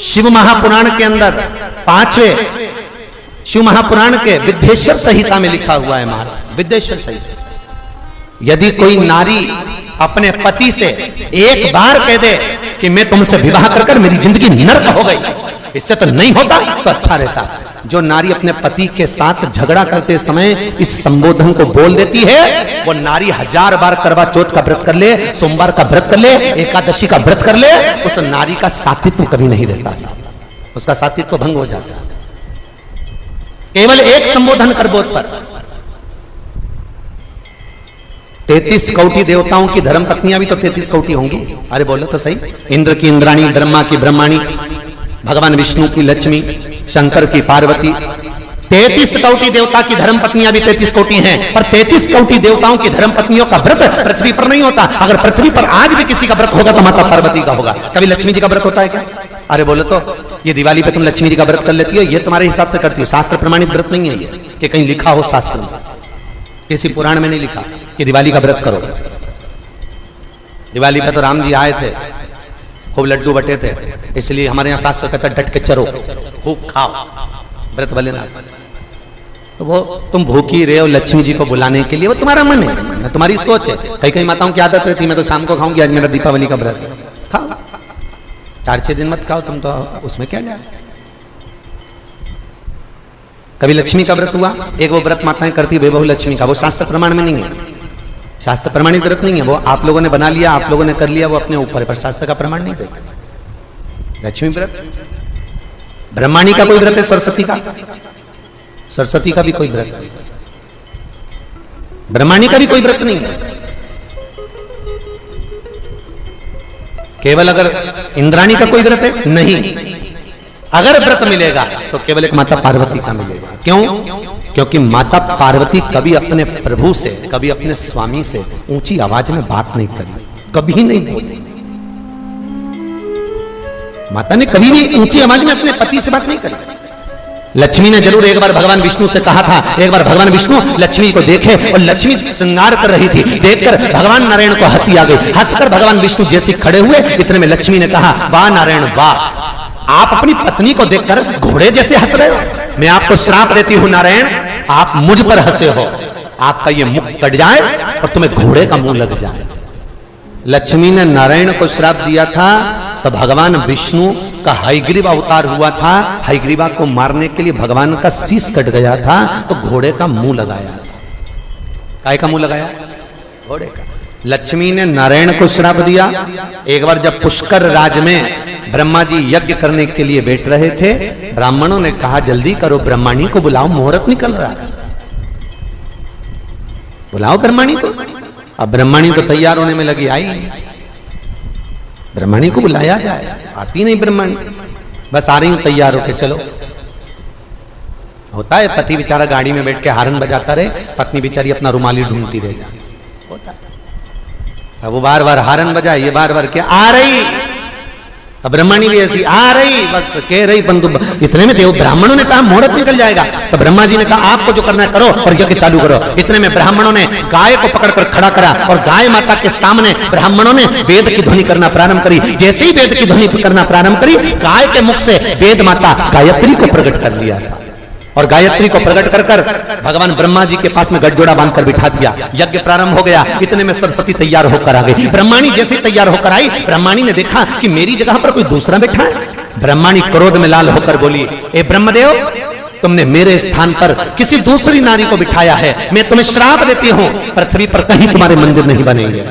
शिव महापुराण के अंदर 5वें शिव महापुराण के विद्येश्वर संहिता में लिखा हुआ है महाराज, विद्येश्वर संहिता, यदि कोई नारी अपने पति से एक बार कह दे कि मैं तुमसे विवाह कर मेरी जिंदगी नर्क हो गई, इससे तो नहीं होता तो अच्छा रहता। जो नारी अपने पति के साथ झगड़ा करते समय इस संबोधन को बोल देती है, वो नारी 1000 बार करवा चौथ का व्रत कर ले, सोमवार का व्रत कर ले, एकादशी का व्रत कर ले, उस नारी का सात्वित्व कभी नहीं रहता, उसका सात्वित्व भंग हो जाता। केवल एक संबोधन करबोध पर 33 कोटि देवताओं की धर्म पत्नियां भी तो 33 कोटि होंगी। अरे बोलो तो सही, इंद्र की इंद्राणी, ब्रह्मा की ब्रह्माणी, भगवान विष्णु की लक्ष्मी, शंकर की पार्वती, 33 कोटि देवता की धर्म पत्नियां भी 33 कोटि हैं, पर 33 कोटि देवताओं की धर्म पत्नियों का व्रत पृथ्वी पर नहीं होता। अगर पृथ्वी पर आज भी किसी का व्रत होगा तो माता पार्वती का होगा। कभी लक्ष्मी जी का व्रत होता है क्या? अरे बोलो तो, ये दिवाली पे तुम लक्ष्मी जी का व्रत कर लेती हो, ये तुम्हारे हिसाब से करती हो, शास्त्र प्रमाणित व्रत नहीं है ये, कि कहीं लिखा हो शास्त्र में, किसी पुराण में नहीं लिखा कि दिवाली का व्रत करो। दिवाली पे तो राम जी आए थे, खूब लड्डू बटे थे, इसलिए हमारे यहाँ शास्त्र कहता है डट के चरो, खूब खाओ, व्रत भले ना। तो वो तुम भूखी रहे हो लक्ष्मी जी को बुलाने के लिए, वो तुम्हारा मन है, तुम्हारी सोच है। कई कई माताओं की आदत रहती है, मैं तो शाम को खाऊंगी, आज मेरा दीपावली का व्रत है, खाओ 4-6 दिन मत खाओ तुम, तो उसमें क्या जाए। कभी लक्ष्मी का व्रत हुआ, एक वो व्रत माताएं करती है बेबहू लक्ष्मी का, वो शास्त्र प्रमाण में नहीं है, शास्त्र प्रमाणित व्रत नहीं है, वो आप लोगों ने बना लिया, आप लोगों ने कर लिया, वो अपने ऊपर है, पर शास्त्र का प्रमाण नहीं देता। लक्ष्मी व्रत, ब्रह्माणी का कोई व्रत है, सरस्वती का, सरस्वती का भी कोई व्रत नहीं, ब्रह्माणी का भी कोई व्रत नहीं है। केवल अगर इंद्राणी का कोई व्रत है नहीं, अगर व्रत मिलेगा तो केवल एक माता पार्वती का मिलेगा। क्यों? क्योंकि माता पार्वती कभी अपने प्रभु से, कभी अपने स्वामी से ऊंची आवाज में बात नहीं करी, कभी नहीं बोली। माता ने कभी भी ऊंची आवाज में अपने पति से बात नहीं करी। लक्ष्मी ने जरूर एक बार भगवान विष्णु से कहा था, एक बार भगवान विष्णु लक्ष्मी को देखे और लक्ष्मी श्रृंगार कर रही थी, देखकर भगवान नारायण को हंसी आ गई। हंसकर भगवान विष्णु जैसे खड़े हुए, इतने में लक्ष्मी ने कहा, वाह नारायण वाह, आप अपनी पत्नी को देखकर घोड़े जैसे हंस रहे हो, मैं आपको श्राप देती हूं नारायण, आप मुझ पर हंसे हो, आपका ये मुख कट जाए और तुम्हें घोड़े का मुंह लग जाए। लक्ष्मी ने नारायण को श्राप दिया था, तो भगवान विष्णु का हयग्रीव अवतार हुआ था, हयग्रीवा को मारने के लिए भगवान का शीश कट गया था, तो घोड़े का मुंह लगाया था। काय का मुंह लगाया? घोड़े का। लक्ष्मी ने नारायण को श्राप दिया। एक बार जब पुष्कर राज में ब्रह्मा जी यज्ञ करने के लिए बैठ रहे थे, ब्राह्मणों ने कहा जल्दी करो, ब्रह्माणी को बुलाओ, मुहूर्त निकल रहा है, बुलाओ ब्रह्माणी को। अब ब्रह्माणी तो तैयार होने में लगी, आई ब्रह्माणी को बुलाया जाए, आती नहीं ब्रह्माणी, बस आ रही हूं तैयार होके चलो। होता है पति बेचारा गाड़ी में बैठ के हारन बजाता रहे, पत्नी बेचारी अपना रुमाली ढूंढती रह जाए, होता है। अब वो बार बार हारन बजाए, ये बार बार क्या आ रही, अब ब्रह्माणी भी ऐसी आ रही, बस कह रही, परंतु इतने में देव ब्राह्मणों ने कहा मुहूर्त निकल जाएगा, तो ब्रह्मा जी ने कहा आपको जो करना है करो और यज्ञ चालू करो। इतने में ब्राह्मणों ने गाय को पकड़कर खड़ा करा और गाय माता के सामने ब्राह्मणों ने वेद की ध्वनि करना प्रारंभ करी। जैसे ही वेद की ध्वनि करना प्रारंभ करी, गाय के मुख से वेद माता गायत्री को प्रकट कर लिया, और गायत्री को प्रकट कर कर भगवान ब्रह्मा जी के पास में गठजोड़ा बांधकर बिठा दिया। यज्ञ प्रारंभ हो गया। इतने में सरस्वती तैयार होकर आ गई। ब्रह्माणी जैसे तैयार होकर आई, ब्रह्माणी ने देखा कि मेरी जगह पर कोई दूसरा बैठा है। ब्रह्माणी क्रोध में लाल होकर बोली, ए ब्रह्मदेव, तुमने मेरे स्थान पर किसी दूसरी नारी को बिठाया है, मैं तुम्हें श्राप देती हूं, पृथ्वी पर कहीं तुम्हारे मंदिर नहीं बनेंगे।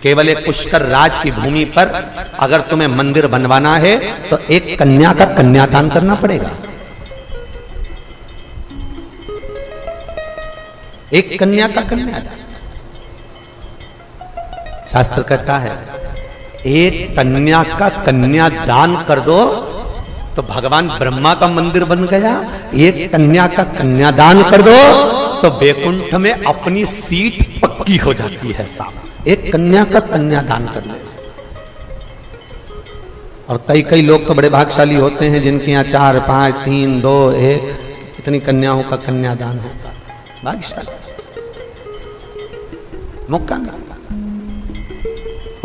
केवल एक पुष्कर राज की भूमि पर अगर तुम्हें मंदिर बनवाना है तो एक कन्या का कन्यादान करना पड़ेगा। एक कन्या का कन्यादान, शास्त्र कहता है एक कन्या का कन्यादान कर दो तो भगवान ब्रह्मा का मंदिर बन गया। एक कन्या का कन्यादान कर दो तो वैकुंठ में अपनी सीट पक्की हो जाती है साहब, एक कन्या का कन्यादान करने से। और कई कई लोग तो बड़े भाग्यशाली होते हैं जिनके यहाँ 4, 5, 3, 2, 1 इतनी कन्याओं का कन्यादान होता है, भाग्यशाली मौका मिला।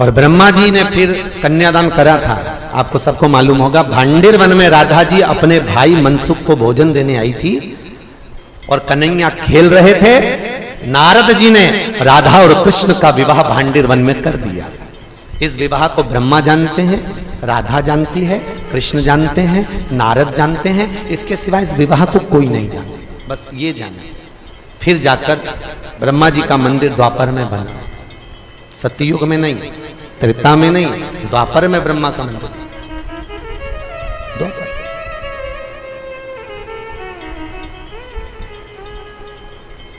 और ब्रह्मा जी ने फिर कन्यादान करा था, आपको सबको मालूम होगा, भांडिर वन में राधा जी अपने भाई मनसुख को भोजन देने आई थी और कन्हैया खेल रहे थे। नारद जी ने राधा और कृष्ण का विवाह भांडिर वन में कर दिया। इस विवाह को ब्रह्मा जानते हैं, राधा जानती है, कृष्ण जानते हैं, नारद जानते हैं। इसके सिवाय इस विवाह को कोई नहीं जानता, बस ये जाना। फिर जाकर ब्रह्मा जी का मंदिर द्वापर में बना, सतयुग में नहीं, त्रेता में नहीं, द्वापर में ब्रह्मा का मंदिर।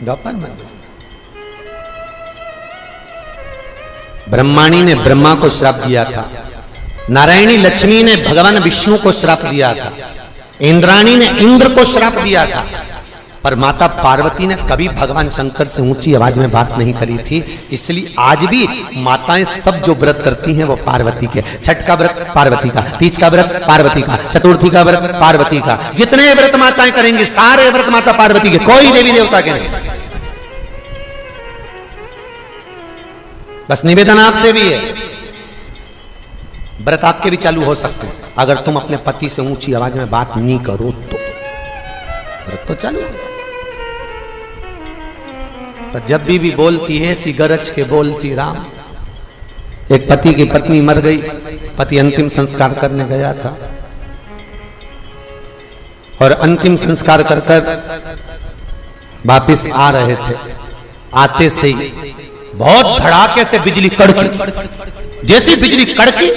द्वापर में ब्रह्माणी ने ब्रह्मा को श्राप दिया था, नारायणी लक्ष्मी ने भगवान विष्णु को श्राप दिया था, इंद्राणी ने इंद्र को श्राप दिया था, पर माता पार्वती ने कभी भगवान शंकर से ऊंची आवाज में बात नहीं करी थी। इसलिए आज भी माताएं सब जो व्रत करती हैं वो पार्वती के। छठ का व्रत पार्वती का, तीज का व्रत पार्वती का, चतुर्थी का व्रत पार्वती का, जितने व्रत माताएं करेंगी सारे व्रत माता पार्वती के, कोई देवी देवता के नहीं। बस निवेदन आपसे भी है, व्रत आपके भी चालू हो सकते हैं, अगर तुम अपने पति से ऊंची आवाज में बात नहीं करो तो व्रत तो चालू। तो जब भी बोलती है सी गरज के बोलती राम। एक पति की पत्नी मर गई, पति अंतिम संस्कार करने गया था और अंतिम संस्कार कर कर वापिस आ रहे थे। आते से ही बहुत धड़ाके से बिजली कड़की। जैसी बिजली कड़की,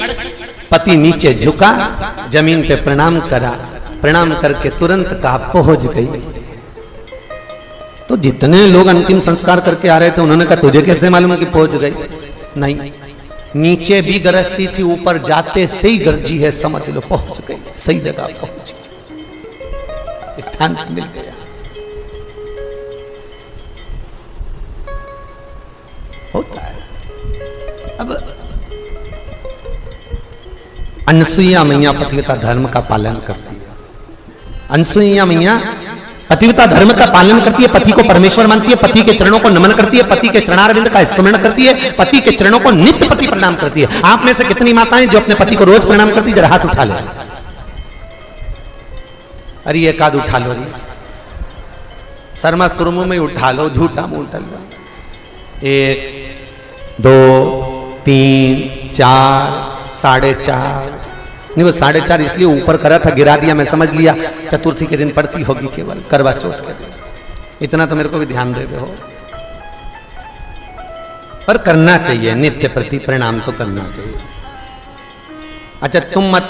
पति नीचे झुका, जमीन पे प्रणाम करा, प्रणाम करके तुरंत कहा पहुंच गई। तो जितने लोग अंतिम संस्कार करके आ रहे थे उन्होंने कहा तुझे कैसे मालूम कि पहुंच गई? नहीं, नीचे भी गरजती थी, ऊपर जाते से ही गरजी है, समझ लो पहुंच गई, सही जगह पहुंच गई, स्थान मिल गया। होता है। अब अनसुईया मैया पतिव्रता धर्म का पालन करती है। अनसुईया मैया पतिव्रता धर्म का पालन करती है, पति को परमेश्वर मानती है, पति के चरणों को नमन करती है, पति के चरणारविंद का स्मरण करती है, पति के चरणों को नित्य पति प्रणाम करती है। आप में से कितनी माताएं जो अपने पति को रोज प्रणाम करती है? जरा हाथ उठा ले। अरे एक आध उठा लो, री शर्मा सुरमु में उठा लो, झूठा मुंह उठा लो। 1 2 3 4 4.5 नहीं, वो 4.5 इसलिए ऊपर करा था, गिरा दिया, मैं समझ लिया चतुर्थी के दिन पड़ती होगी, केवल करवा चौथ के दिन। इतना तो मेरे को भी ध्यान दे हो, पर करना चाहिए, नित्य प्रति प्रणाम तो करना चाहिए। अच्छा तुम मत,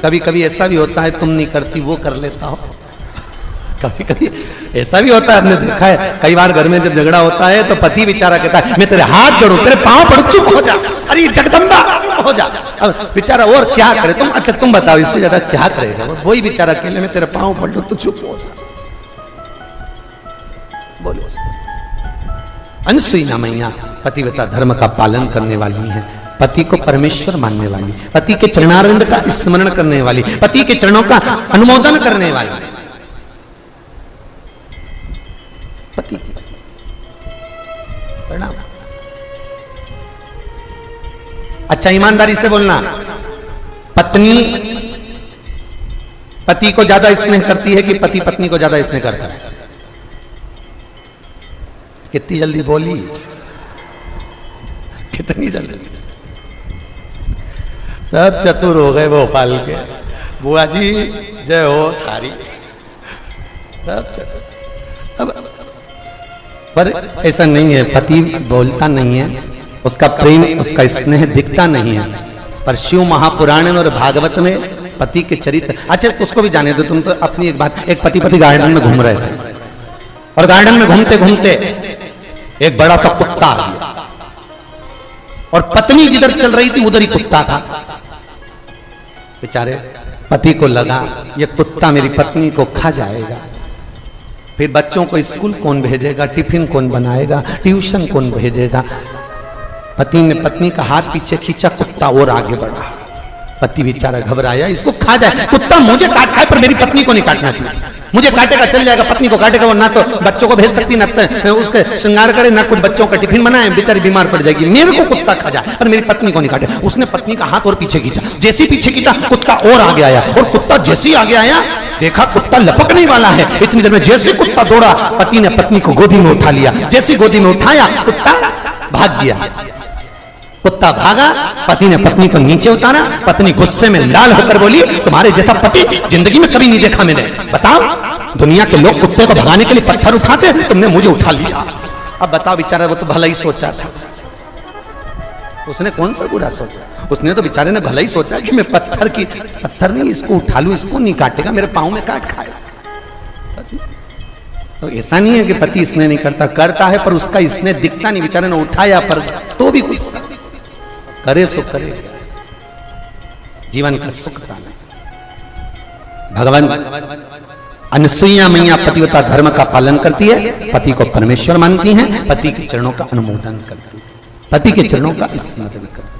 कभी कभी ऐसा भी होता है तुम नहीं करती, वो कर लेता हो। कभी कभी ऐसा भी होता है, हमने देखा है कई बार घर में जब झगड़ा होता है तो पति बेचारा कहता है मैं तेरे हाथ जोड़ू, तेरे पांव पड़ू, चुप हो जा, अरे जगदम्बा हो जा। अब बेचारा और क्या करे तुम? अच्छा तुम बताओ इससे ज्यादा क्या करेगा? वही बेचारा अकेले में तेरे पांव पड़ लो तो चुप हो जा। बोलो। अनसुईया मैया पतिव्रता धर्म का पालन करने वाली है, पति को परमेश्वर मानने वाली, पति के चरणारविंद का स्मरण करने वाली, पति के चरणों का अनुमोदन करने वाली पति प्रणाम। अच्छा ईमानदारी से बोलना, पत्नी पति को ज्यादा स्नेह करती है कि पति पत्नी को ज्यादा स्नेह करता है? कितनी जल्दी बोली, कितनी जल्दी। सब चतुर हो गए भोपाल के। बुआ जी जय हो थारी, सब चतुर। अब पर ऐसा नहीं है, पति बोलता नहीं है, उसका प्रेम उसका स्नेह दिखता नहीं है, पर शिव महापुराण में और भागवत में पति के चरित्र। अच्छा उसको भी जाने दो, तुम तो अपनी एक बात। एक पति गार्डन में घूम रहे थे और गार्डन में घूमते घूमते एक बड़ा सा कुत्ता आ गया और पत्नी जिधर चल रही थी उधर ही कुत्ता था। बेचारे पति को लगा ये कुत्ता मेरी पत्नी को खा जाएगा, फिर बच्चों को स्कूल कौन भेजेगा, टिफिन कौन बनाएगा, ट्यूशन कौन भेजेगा। पति ने पत्नी का हाथ पीछे खींचा, कुत्ता और आगे बढ़ा। पति बेचारा घबराया, इसको खा जाए, कुत्ता मुझे काट खाए पर मेरी पत्नी को नहीं काटना चाहिए। मुझे काटेगा चल जाएगा, पत्नी को काटेगा, वो ना तो बच्चों को भेज सकती, ना उसके श्रृंगार करे, ना कुछ बच्चों का टिफिन बनाए, बेचारी बीमार पड़ जाएगी। मेरे को कुत्ता खा जाए पर मेरी पत्नी को नहीं काटे। उसने पत्नी का हाथ और पीछे खींचा, जैसे पीछे खींचा कुत्ता और आगे आया, और कुत्ता जैसे आगे आया देखा कुत्ता लपकने वाला है। इतनी देर में जैसे कुत्ता दौड़ा, पति ने पत्नी को गोदी में उठा लिया, जैसे गोदी में उठाया कुत्ता भाग गया। कुत्ता भागा, पति ने पत्नी को नीचे उतारा, पत्नी गुस्से में लाल होकर बोली, तुम्हारे जैसा पति जिंदगी में कभी नहीं देखा मैंने। बताओ, दुनिया के लोग कुत्ते को भगाने के लिए पत्थर उठाते, तुमने मुझे उठा लिया। अब बताओ, बेचारा वो तो भला ही सोचा था, उसने कौन सा बुरा सोचा? उसने तो बेचारे ने भला ही सोचा कि मैं पत्थर नहीं इसको उठा लूं, इसको नहीं काटेगा, मेरे पांव में काट खाएगा। तो ऐसा नहीं है कि पति इसने नहीं करता है, पर उसका इसने दिखता नहीं, बेचारे ने उठाया पर तो भी कुछ करे सो करे, जीवन का सुख पाना। भगवान अनसुईया मैया पतिव्रता धर्म का पालन करती है, पति को परमेश्वर मानती हैं, पति के चरणों का अनुमोदन करती है, पति के चरणों का स्मरण करती है,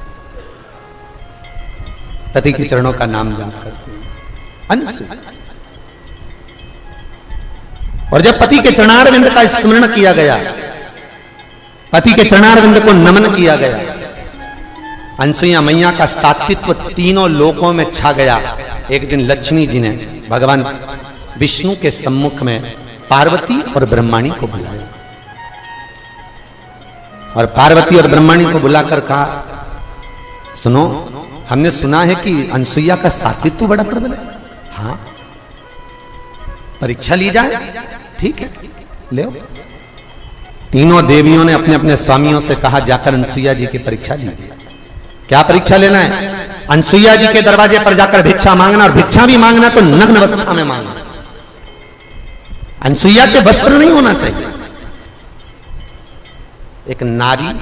पति के चरणों का नाम जाप करती है अनसुईया। और जब पति के चरणारविंद का स्मरण किया गया, पति के चरणारविंद को नमन किया गया, अनसुईया मैया का सात्वित्व तीनों लोकों में छा गया। एक दिन लक्ष्मी जी ने भगवान विष्णु के सम्मुख में पार्वती और ब्रह्माणी को बुलाया, और पार्वती और ब्रह्माणी को बुलाकर कहा, सुनो, हमने सुना है कि अनसुईया का सात्वित्व बड़ा प्रबल है। हाँ, परीक्षा ली जाए? ठीक है, ले। तीनों देवियों ने अपने अपने स्वामियों से कहा, जाकर अनसुईया जी की परीक्षा लीजिए। क्या परीक्षा लेना है? अनसुईया जी के दरवाजे पर जाकर भिक्षा मांगना, और भिक्षा भी मांगना तो नग्न अवस्था में मांगना। अनसुईया के वस्त्र नहीं होना चाहिए। एक नारी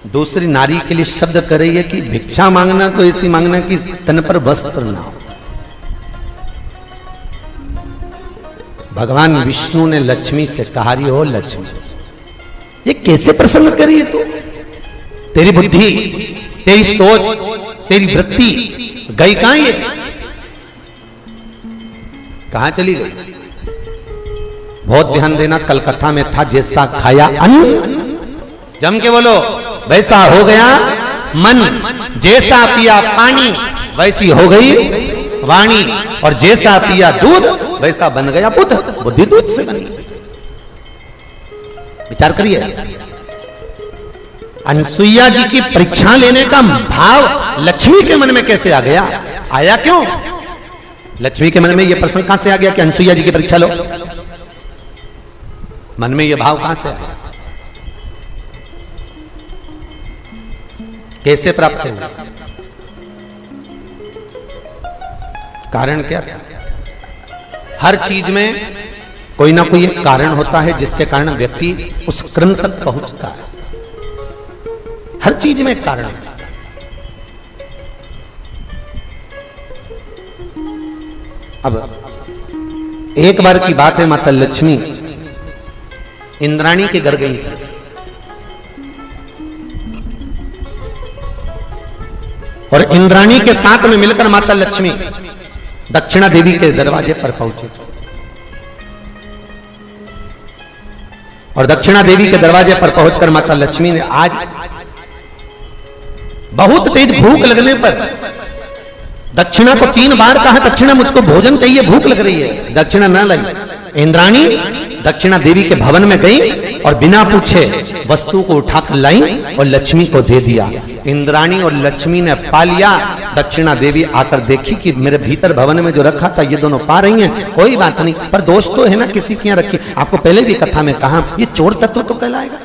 दूसरी नारी के लिए शब्द कर रही है कि भिक्षा मांगना तो ऐसी मांगना कि तन पर वस्त्र ना हो। भगवान विष्णु ने लक्ष्मी से कहा, रही हो लक्ष्मी, ये कैसे प्रसंग करी है तू? तेरी बुद्धि, तेरी सोच, तेरी वृत्ति गई कहां? ये कहां चली गई? बहुत ध्यान देना, कल कथा में था, जैसा खाया अन्न, जम के बोलो, वैसा हो गया मन, जैसा पिया पानी वैसी हो गई वाणी, और जैसा पिया दूध वैसा बन गया बुद्ध। बुद्धि दूध से बनी। विचार करिए, अनसुईया जी की परीक्षा लेने का भाव लक्ष्मी के मन में कैसे आ गया? आया क्यों? लक्ष्मी के मन में यह प्रसंग कहां से आ गया कि अनसुईया जी की परीक्षा लो? मन में यह भाव कहां से आया? कैसे प्राप्त हुआ? कारण क्या था? हर चीज में कोई ना कोई एक कारण होता है जिसके कारण व्यक्ति उस क्रम तक पहुंचता है। हर चीज में एक कारण है। अब एक बार की बात है, माता लक्ष्मी इंद्राणी के घर गई थी। और इंद्राणी के साथ में मिलकर माता लक्ष्मी दक्षिणा देवी के दरवाजे पर पहुंचे, और दक्षिणा देवी के दरवाजे पर पहुंचकर माता लक्ष्मी ने, आज बहुत तेज भूख लगने पर दक्षिणा को 3 बार कहा, दक्षिणा मुझको भोजन चाहिए, भूख लग रही है। दक्षिणा न लगी। इंद्राणी दक्षिणा देवी के भवन में गई और बिना पूछे वस्तु को उठाकर लाई और लक्ष्मी को दे दिया। इंद्राणी और लक्ष्मी ने पा लिया। दक्षिणा देवी आकर देखी कि मेरे भीतर भवन में जो रखा था ये दोनों पा रही हैं, कोई बात नहीं, पर दोष तो है ना किसी के यहाँ रखी। आपको पहले भी कथा में कहा, ये चोर तत्व तो कहलाएगा।